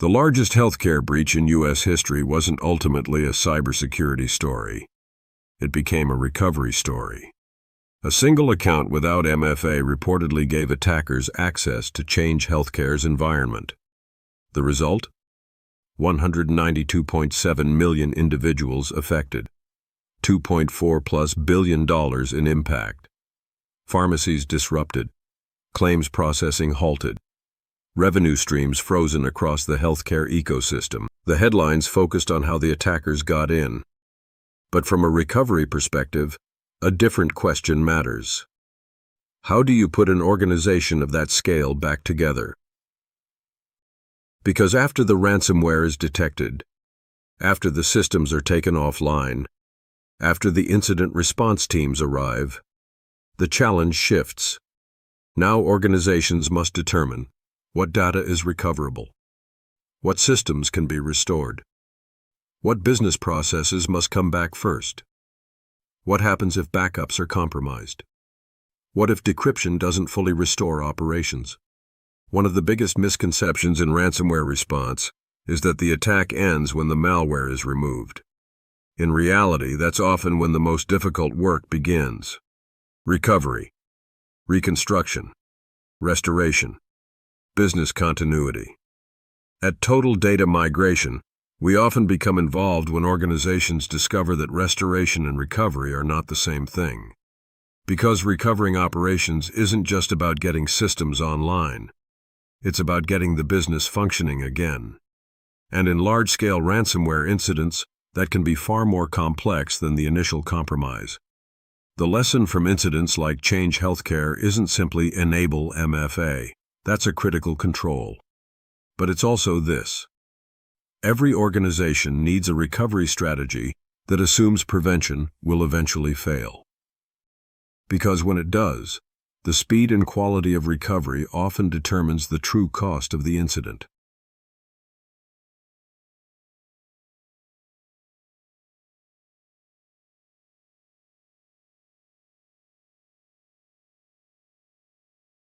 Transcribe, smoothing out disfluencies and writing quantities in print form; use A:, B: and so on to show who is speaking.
A: The largest healthcare breach in U.S. history wasn't ultimately a cybersecurity story. It became a recovery story. A single account without MFA reportedly gave attackers access to Change Healthcare's environment. The result? 192.7 million individuals affected. $2.4+ billion in impact. Pharmacies disrupted. Claims processing halted. Revenue streams frozen across the healthcare ecosystem. The headlines focused on how the attackers got in. But from a recovery perspective, a different question matters. How do you put an organization of that scale back together? Because after the ransomware is detected, after the systems are taken offline, after the incident response teams arrive, the challenge shifts. Now organizations must determine what data is recoverable, what systems can be restored, what business processes must come back first, what happens if backups are compromised, what if decryption doesn't fully restore operations. One of the biggest misconceptions in ransomware response is that the attack ends when the malware is removed. In reality, that's often when the most difficult work begins. Recovery, reconstruction, restoration, business continuity. At Total Data Migration, we often become involved when organizations discover that restoration and recovery are not the same thing. Because recovering operations isn't just about getting systems online. It's about getting the business functioning again. And in large-scale ransomware incidents, that can be far more complex than the initial compromise. The lesson from incidents like Change Healthcare isn't simply enable MFA. That's a critical control. But it's also this. Every organization needs a recovery strategy that assumes prevention will eventually fail. Because when it does, the speed and quality of recovery often determines the true cost of the incident.